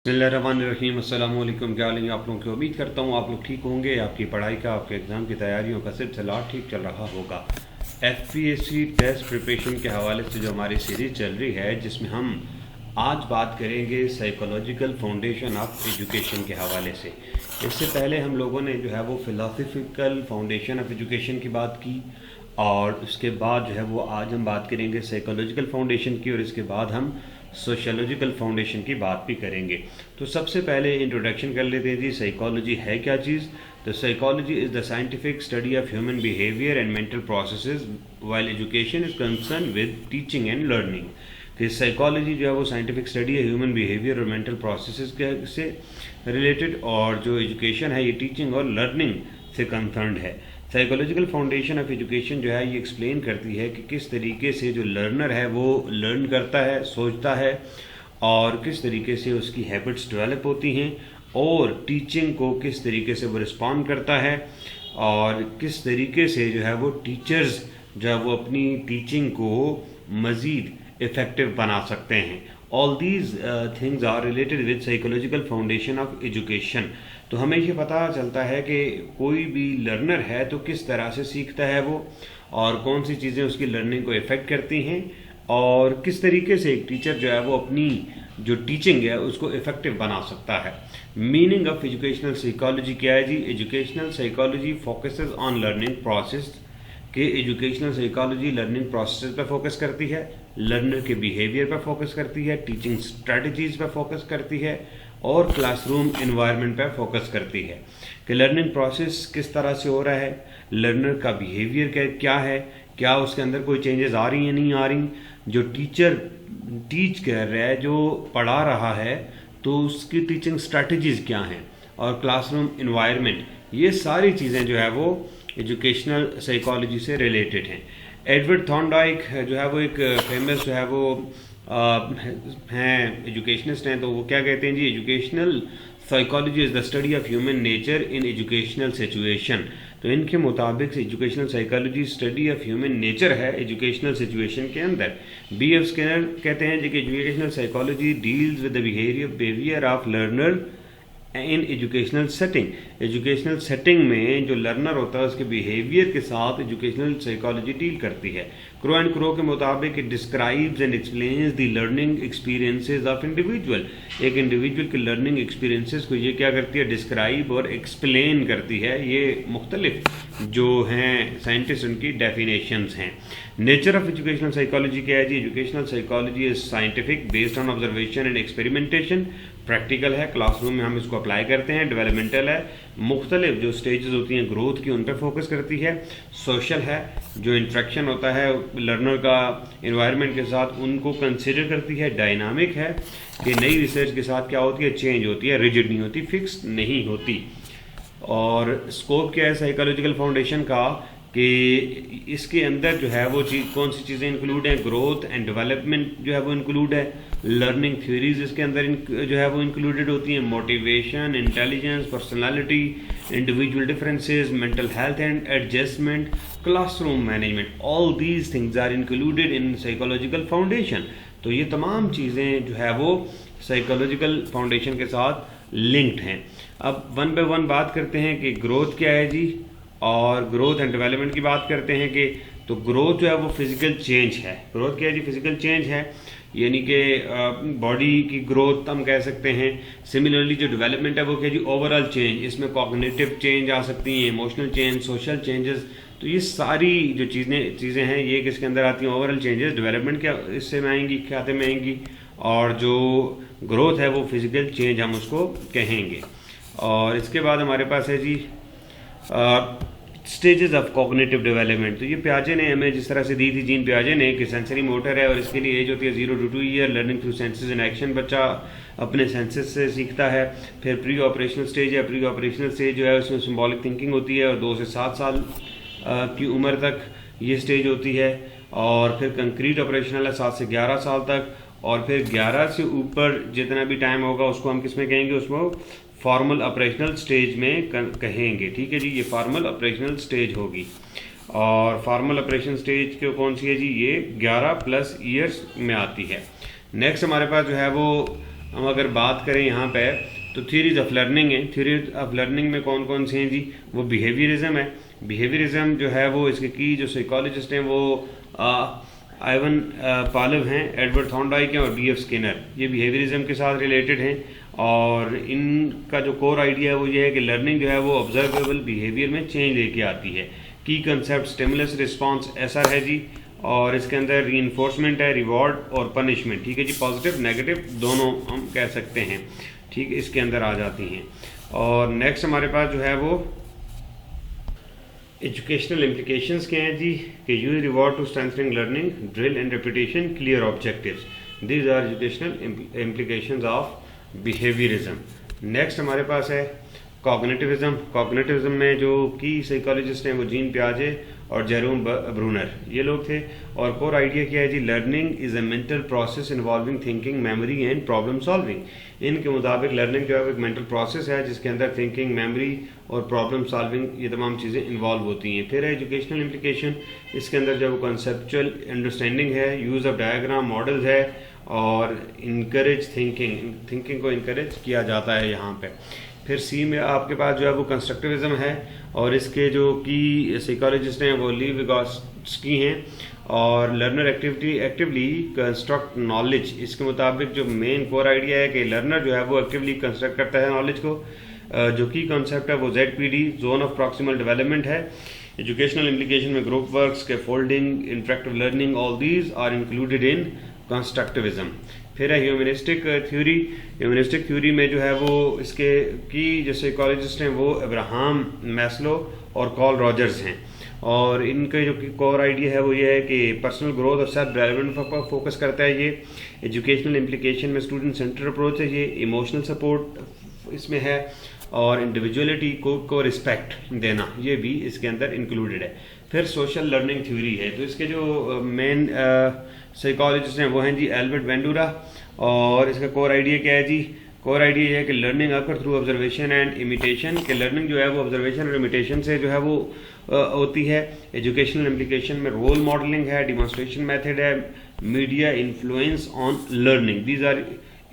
बिस्मिल्लाहिर्रहमानिर्रहीम। अस्सलाम वालेकुम। क्या हाल है आप लोगों की? उम्मीद करता हूँ आप लोग ठीक होंगे। आपकी पढ़ाई का, आपके एग्ज़ाम की तैयारियों का सिलसिला ठीक चल रहा होगा। FPSC टेस्ट प्रिपरेशन के हवाले से जो हमारी सीरीज़ चल रही है, जिसमें हम आज बात करेंगे साइकोलॉजिकल फाउंडेशन ऑफ एजुकेशन के हवाले से। इससे पहले हम लोगों ने जो है वो फ़िलासफ़िकल फाउंडेशन ऑफ एजुकेशन की बात की, और उसके बाद जो है वो आज हम बात करेंगे साइकोलॉजिकल फाउंडेशन की, और इसके बाद हम सोशोलॉजिकल फाउंडेशन की बात भी करेंगे। तो सबसे पहले इंट्रोडक्शन कर लेते हैं जी, साइकोलॉजी है क्या चीज़। तो psychology is the scientific study of human behaviour and mental processes while education is concern with teaching and learning. कि साइकोलॉजी जो है वो साइंटिफिक स्टडी है ह्यूमन बिहेवियर और मेंटल प्रोसेसेस के से रिलेटेड, और जो एजुकेशन है ये टीचिंग और लर्निंग से कंसर्न्ड है। साइकोलॉजिकल फाउंडेशन ऑफ एजुकेशन जो है ये एक्सप्लेन करती है कि किस तरीके से जो लर्नर है वो लर्न करता है, सोचता है, और किस तरीके से उसकी हैबिट्स डेवलप होती हैं, और टीचिंग को किस तरीके से वो रिस्पॉन्ड करता है, और किस तरीके से जो है वो टीचर्स जो है वो अपनी टीचिंग को मज़ीद इफ़ेक्टिव बना सकते हैं। All these things are related with psychological foundation of education. तो हमें ये पता चलता है कि कोई भी लर्नर है तो किस तरह से सीखता है वो, और कौन सी चीज़ें उसकी लर्निंग को इफ़ेक्ट करती हैं, और किस तरीके से एक टीचर जो है वो अपनी जो टीचिंग है उसको इफ़ेक्टिव बना सकता है। मीनिंग ऑफ एजुकेशनल साइकोलॉजी क्या है जी? Educational psychology focuses on learning process. कि एजुकेशनल साइकोलॉजी लर्निंग प्रोसेस पर फोकस करती है, लर्नर के बिहेवियर पर फोकस करती है, टीचिंग स्ट्रेटजीज पर फोकस करती है, और क्लासरूम इन्वायरमेंट पर फोकस करती है। कि लर्निंग प्रोसेस किस तरह से हो रहा है, लर्नर का बिहेवियर क्या है, क्या उसके अंदर कोई चेंजेस आ रही हैं नहीं आ रही, जो टीचर टीच कर रहा है, जो पढ़ा रहा है, तो उसकी टीचिंग स्ट्रेटजीज क्या हैं, और क्लासरूम इन्वायरमेंट, ये सारी चीज़ें जो है वो एजुकेशनल साइकोलॉजी से रिलेटेड हैं। एडवर्ड थॉर्नडाइक जो है वो एक फेमस जो है वो हैं एजुकेशनिस्ट हैं। तो वो क्या कहते हैं जी? Educational psychology is the study of human nature in educational situation. तो इनके मुताबिक educational psychology study of human nature है एजुकेशनल सिचुएशन के अंदर। B.F. स्किनर कहते हैं जी कि educational psychology deals with the behaviour of learner in educational setting. Educational setting में जो लर्नर होता है उसके बिहेवियर के साथ एजुकेशनल साइकोलॉजी डील करती है। क्रो एंड क्रो के मुताबिक it describes and explains the learning experiences of individual. एक इंडिविजुअल के लर्निंग एक्सपीरियंसेस को ये क्या करती है? डिस्क्राइब और एक्सप्लेन करती है। ये मुख्तलिफ जो हैं साइंटिस्ट उनकी डेफिनेशंस हैं। नेचर ऑफ एजुकेशनल साइकोलॉजी क्या है जी? Educational psychology is scientific based on observation and experimentation. Practical है, क्लासरूम में हम इसको अप्लाई करते हैं। डेवलपमेंटल है, मुख्तलिफ जो स्टेजेस होती हैं ग्रोथ की उन पर फोकस करती है। सोशल है, जो इंट्रैक्शन होता है लर्नर का इन्वायरमेंट के साथ उनको कंसिडर करती है। डायनामिक है कि नई रिसर्च के साथ क्या होती है? चेंज होती है, रिजिड नहीं होती, फिक्स नहीं होती। और स्कोप क्या है साइकोलॉजिकल फाउंडेशन का? कि इसके अंदर जो है वो कौन सी चीज़ें इंक्लूड हैं? ग्रोथ एंड डेवलपमेंट जो है वो इंक्लूड है। लर्निंग थ्योरीज इसके अंदर जो है वो इंक्लूडेड होती हैं। Motivation, intelligence, personality, individual differences, mental health and adjustment, classroom management, all these things are included in psychological foundation. तो ये तमाम चीज़ें जो है वो साइकोलॉजिकल फाउंडेशन के साथ लिंक्ड हैं। अब वन बाय वन बात करते हैं कि ग्रोथ क्या है जी, और ग्रोथ एंड डेवलपमेंट की बात करते हैं। कि तो ग्रोथ जो है वो फिजिकल चेंज है। ग्रोथ क्या है जी? फिजिकल चेंज है, यानी कि बॉडी की ग्रोथ हम कह सकते हैं। सिमिलरली जो डेवलपमेंट है वो क्या जी? Overall change. इसमें कॉग्निटिव चेंज आ सकती हैं, इमोशनल चेंज, सोशल चेंजेस। तो ये सारी जो चीज़ें हैं ये किसके अंदर आती हैं? ओवरऑल चेंजेस डेवलपमेंट क्या इससे में आएंगी, खाते में आएंगी, और जो ग्रोथ है वो फिजिकल चेंज हम उसको कहेंगे। और इसके बाद हमारे पास है जी स्टेजेस ऑफ कॉग्निटिव डेवलपमेंट। तो ये पियाजे ने हमें जिस तरह से दी थी, जीन पियाजे ने, कि सेंसरी मोटर है और इसके लिए एज होती है 0 to 2 year. Learning through senses in action, बच्चा अपने सेंसेस से सीखता है। फिर प्री ऑपरेशनल स्टेज है। प्री ऑपरेशनल स्टेज जो है उसमें सिंबॉलिक थिंकिंग होती है, और 2 से 7 साल की उम्र तक ये स्टेज होती है। और फिर कंक्रीट ऑपरेशनल है 7 से 11 साल तक, और फिर 11 से ऊपर जितना भी टाइम होगा उसको हम किस में कहेंगे? उसको फॉर्मल ऑपरेशनल स्टेज में कहेंगे। ठीक है जी, ये फॉर्मल ऑपरेशनल स्टेज होगी। और फॉर्मल ऑपरेशन स्टेज के कौन सी है जी? ये 11+ ईयर्स में आती है। नेक्स्ट हमारे पास जो है वो हम अगर बात करें यहाँ पे तो थ्योरीज ऑफ लर्निंग है। थ्योरीज ऑफ लर्निंग में कौन कौन से हैं जी? वो बिहेवियरिज्म है। बिहेवियरिज्म जो है वो इसके की जो साइकोलॉजिस्ट हैं वो आइवन पालेव हैं, एडवर्ड थॉर्नडाइक हैं और B.F. स्किनर। ये बिहेवियरिज्म के साथ रिलेटेड हैं और इनका जो कोर आइडिया है वो ये है कि लर्निंग जो है वो ऑब्जर्वेबल बिहेवियर में चेंज लेके आती है। की कंसेप्ट स्टिमुलस रिस्पॉन्स ऐसा है जी, और इसके अंदर रीइंफोर्समेंट है, रिवॉर्ड और पनिशमेंट। ठीक है जी, पॉजिटिव नेगेटिव दोनों हम कह सकते हैं। ठीक है, इसके अंदर आ जाती हैं। और नेक्स्ट हमारे पास जो है वो एजुकेशनल इम्प्लीकेशंस क्या हैं जी? कि use reward to strengthening learning, drill and repetition, clear objectives. These are educational implications of behaviourism. Next हमारे पास है कॉग्निटिविज्म। कॉग्निटिविज्म में जो की साइकोलॉजिस्ट हैं वो जीन पियाजे और जेरोम ब्रूनर, ये लोग थे। और कोर आइडिया क्या है जी? Learning is a mental process involving thinking, memory and problem solving. इनके मुताबिक लर्निंग जो है वो एक मेंटल प्रोसेस है जिसके अंदर थिंकिंग, मेमोरी और प्रॉब्लम सॉल्विंग ये तमाम चीज़ें इन्वॉल्व होती हैं। फिर है एजुकेशनल इम्प्लीकेशन। इसके अंदर जो कॉन्सेप्चुअल अंडरस्टैंडिंग है, यूज़ ऑफ डायग्राम मॉडल्स है और इनकरेज थिंकिंग को इनकरेज किया जाता है यहाँ पे। फिर सी में आपके पास जो है वो कंस्ट्रक्टिविज्म है और इसके जो की साइकोलॉजिस्ट हैं वो ली विगोत्स्की हैं। और लर्नर एक्टिवली कंस्ट्रक्ट नॉलेज, इसके मुताबिक जो मेन कोर आइडिया है कि लर्नर जो है वो एक्टिवली कंस्ट्रक्ट करता है नॉलेज को। जो की कॉन्सेप्ट है वो ZPD, zone of proximal development है। एजुकेशनल इम्प्लीकेशन में ग्रुप वर्क्स के folding, interactive learning, all these are included in constructivism. फिर है ह्यूमनिस्टिक थ्योरी। ह्यूमनिस्टिक थ्योरी में जो है वो इसके की जो साइकोलॉजिस्ट हैं वो अब्राहम मैस्लो और कॉल रॉजर्स हैं। और इनका जो कोर आइडिया है वो ये है कि पर्सनल ग्रोथ और सेल्फ डेवलपमेंट पर फोकस करता है ये। एजुकेशनल इम्प्लीकेशन में स्टूडेंट सेंटर अप्रोच है ये। इमोशनल सपोर्ट इसमें है और इंडिविजुअलिटी को रिस्पेक्ट देना, ये भी इसके अंदर इंक्लूडेड है। फिर सोशल लर्निंग थ्योरी है, तो इसके जो मेन साइकोलॉजिस्ट हैं वो हैं जी एल्बर्ट वेंडूरा। और इसका कोर आइडिया क्या है जी? कोर आइडिया ये है कि learning occur through observation and imitation, कि लर्निंग जो है वो ऑब्जर्वेशन और इमिटेशन से जो है वो होती है। एजुकेशनल इम्प्लीकेशन में रोल मॉडलिंग है, डिमॉन्स्ट्रेशन मेथड है, media influence on learning. These are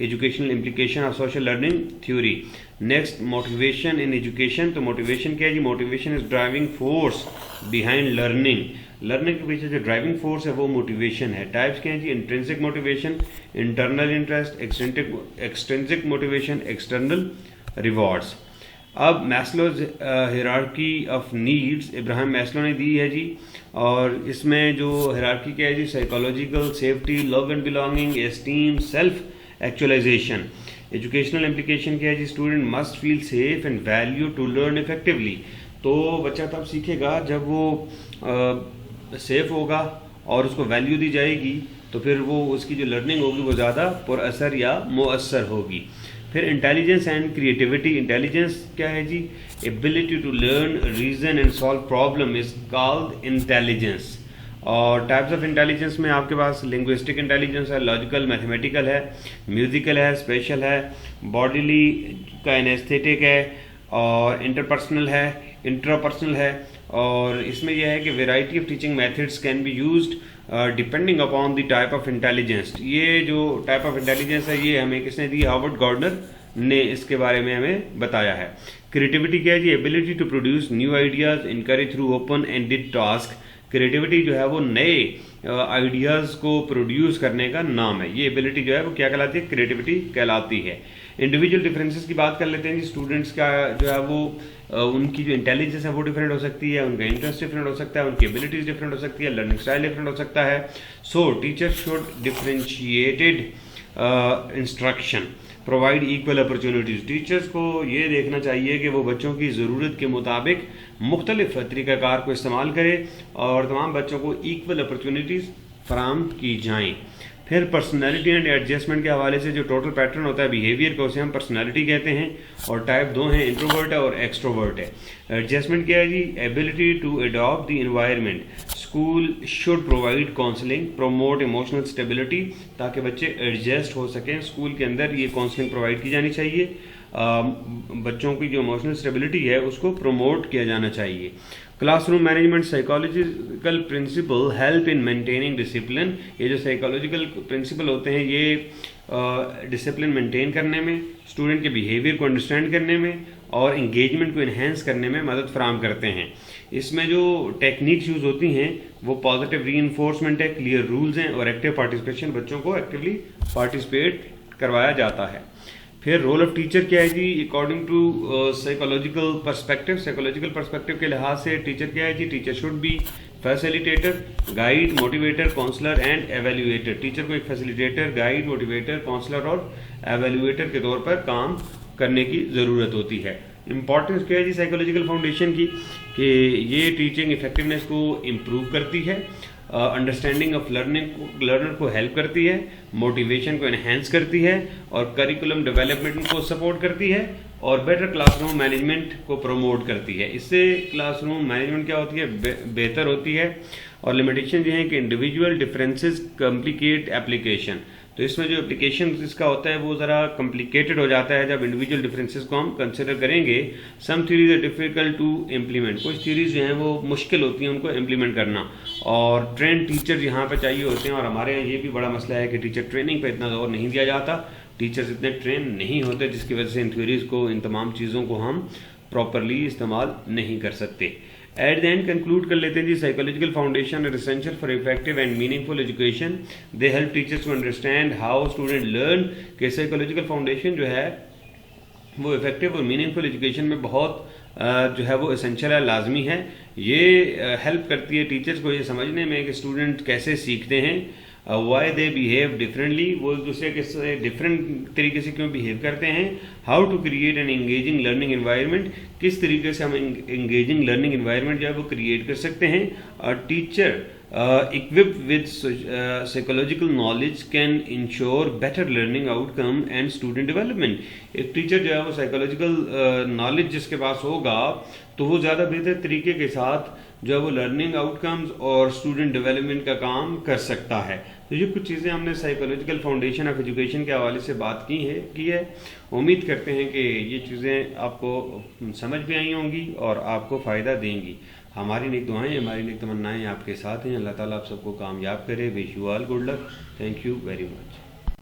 educational implication of social learning theory. Next motivation in education. तो मोटिवेशन क्या है जी? Motivation is driving force behind learning. Learning के पीछे जो ड्राइविंग फोर्स है वो मोटिवेशन है। टाइप्स क्या है जी? Intrinsic motivation, internal interest, extrinsic motivation, external rewards. अब Maslow's hierarchy of needs Abraham Maslow ने दी है जी। और इसमें जो हायरार्की क्या है जी? Psychological, safety, love and belonging, esteem, self actualisation. Educational implication क्या है जी? Student must feel safe and value to learn effectively. तो बच्चा तब सीखेगा जब वो सेफ होगा और उसको वैल्यू दी जाएगी, तो फिर वो उसकी जो लर्निंग होगी वो ज़्यादा पुरअसर या मुअस्सर होगी। फिर इंटेलिजेंस एंड क्रिएटिविटी। इंटेलिजेंस क्या है जी? Ability to learn, reason and solve problem is called intelligence. और टाइप्स ऑफ इंटेलिजेंस में आपके पास लिंग्विस्टिक इंटेलिजेंस है, लॉजिकल, मैथमेटिकल है, म्यूजिकल है, स्पेशल है, बॉडीली का एनेस्थेटिक है और इंटरपर्सनल है, इंट्रापर्सनल है। और इसमें यह है कि variety of teaching methods can be used depending upon the type of intelligence. ये जो टाइप ऑफ इंटेलिजेंस है ये हमें किसने दी? हार्वर्ड गार्डनर ने इसके बारे में हमें बताया है। क्रिएटिविटी क्या है जी? Ability to produce new ideas, encourage through open ended task. Creativity जो है वो नए आइडियाज़ को प्रोड्यूस करने का नाम है। ये एबिलिटी जो है वो क्या कहलाती है? क्रिएटिविटी कहलाती है। इंडिविजुअल डिफरेंसेस की बात कर लेते हैं जी। स्टूडेंट्स का जो है वो उनकी जो इंटेलिजेंस है वो डिफरेंट हो सकती है, उनका इंटरेस्ट डिफरेंट हो सकता है, उनकी एबिलिटीज डिफरेंट हो सकती है, लर्निंग स्टाइल डिफरेंट हो सकता है। सो teacher should differentiated instruction, provide equal opportunities. Teachers को ये देखना चाहिए कि वो बच्चों की ज़रूरत के मुताबिक मुख्तलिफ तरीक़ाकार को इस्तेमाल करें और तमाम बच्चों को इक्वल अपॉर्चुनिटीज़ फराम की जाएँ। फिर पर्सनैलिटी एंड एडजस्टमेंट के हवाले से जो टोटल पैटर्न होता है बिहेवियर का, उसे हम पर्सनैलिटी कहते हैं। और टाइप 2 हैं, इंट्रोवर्ट है और एक्सट्रोवर्ट है। एडजस्टमेंट क्या है जी? Ability to adopt the environment. School should provide counselling, promote emotional stability, ताकि बच्चे एडजस्ट हो सकें। स्कूल के अंदर ये काउंसलिंग प्रोवाइड की जानी चाहिए। बच्चों की जो इमोशनल स्टेबिलिटी है उसको प्रमोट किया जाना चाहिए। Classroom management, psychological principle help in maintaining discipline. ये जो साइकोलॉजिकल प्रिंसिपल होते हैं ये डिसिप्लिन मेंटेन करने में, स्टूडेंट के बिहेवियर को अंडरस्टैंड करने में और इंगेजमेंट को इन्हेंस करने में मदद फराहम करते हैं। इसमें जो टेक्निक्स यूज़ होती हैं वो पॉजिटिव रीइंफोर्समेंट है, क्लियर रूल्स हैं और एक्टिव पार्टिसिपेशन, बच्चों को एक्टिवली पार्टिसिपेट करवाया जाता है। फिर रोल ऑफ टीचर क्या है जी, अकॉर्डिंग टू साइकोलॉजिकल पर्सपेक्टिव के लिहाज से टीचर क्या है जी, teacher should be facilitator, guide, motivator, counsellor and evaluator. Teacher को एक फैसिलिटेटर, गाइड, मोटिवेटर, काउंसलर और एवेल्युएटर के तौर पर काम करने की ज़रूरत होती है। इंपॉर्टेंस क्या है जी साइकोलॉजिकल फाउंडेशन की, कि ये टीचिंग इफेक्टिवनेस को इम्प्रूव करती है, अंडरस्टैंडिंग ऑफ लर्नर को हेल्प करती है, मोटिवेशन को एनहेंस करती है और करिकुलम डेवलपमेंट को सपोर्ट करती है और बेटर क्लासरूम मैनेजमेंट को प्रमोट करती है। इससे क्लासरूम मैनेजमेंट क्या होती है, बेहतर होती है। और लिमिटेशन ये है कि इंडिविजुअल डिफरेंसेस कॉम्प्लिकेट एप्लीकेशन, तो इसमें जो एप्लीकेशन इसका होता है वो ज़रा कॉम्प्लिकेटेड हो जाता है जब इंडिविजुअल डिफरेंसेस को हम कंसिडर करेंगे। Some theories are difficult to implement, कुछ थ्योरीज जो हैं वो मुश्किल होती हैं उनको इम्प्लीमेंट करना, और ट्रेंड टीचर यहाँ पे चाहिए होते हैं। और हमारे यहाँ ये भी बड़ा मसला है कि टीचर ट्रेनिंग पे इतना जोर नहीं दिया जाता, टीचर्स इतने ट्रेन नहीं होते, जिसकी वजह से इन थ्योरीज को, इन तमाम चीज़ों को हम प्रॉपरली इस्तेमाल नहीं कर सकते। एट द एंड कंक्लूड कर लेते हैं जी, psychological foundation is essential for effective and meaningful education. They help teachers to understand how student learn. के साइकोलॉजिकल फाउंडेशन जो है वो इफेक्टिव और मीनिंगफुल एजुकेशन में बहुत जो है वो एसेंशियल है, लाजमी है। ये हेल्प करती है टीचर्स को ये समझने में कि स्टूडेंट कैसे सीखते हैं, वाई दे बिहेव डिफरेंटली, वो एक दूसरे के से डिफरेंट तरीके से क्यों बिहेव करते हैं, how to create an engaging learning environment, किस तरीके से हम एंगेजिंग लर्निंग एनवायरनमेंट जो है वो क्रिएट कर सकते हैं। और teacher equipped with psychological knowledge can ensure better learning outcome and student development। एक टीचर जो है वो साइकोलॉजिकल नॉलेज जिसके पास होगा तो वो ज़्यादा बेहतर तरीके के साथ जो है वो लर्निंग आउटकम्स और स्टूडेंट डेवलपमेंट का काम कर सकता है। तो ये कुछ चीज़ें हमने साइकोलॉजिकल फाउंडेशन ऑफ एजुकेशन के हवाले से बात की है। उम्मीद करते हैं कि ये चीज़ें आपको समझ भी आई होंगी और आपको फ़ायदा देंगी। हमारी नेक दुआएं, हमारी नेक तमन्नाएं आपके साथ हैं। अल्लाह ताला आप सबको कामयाब करे। Wish you all good luck. Thank you very much.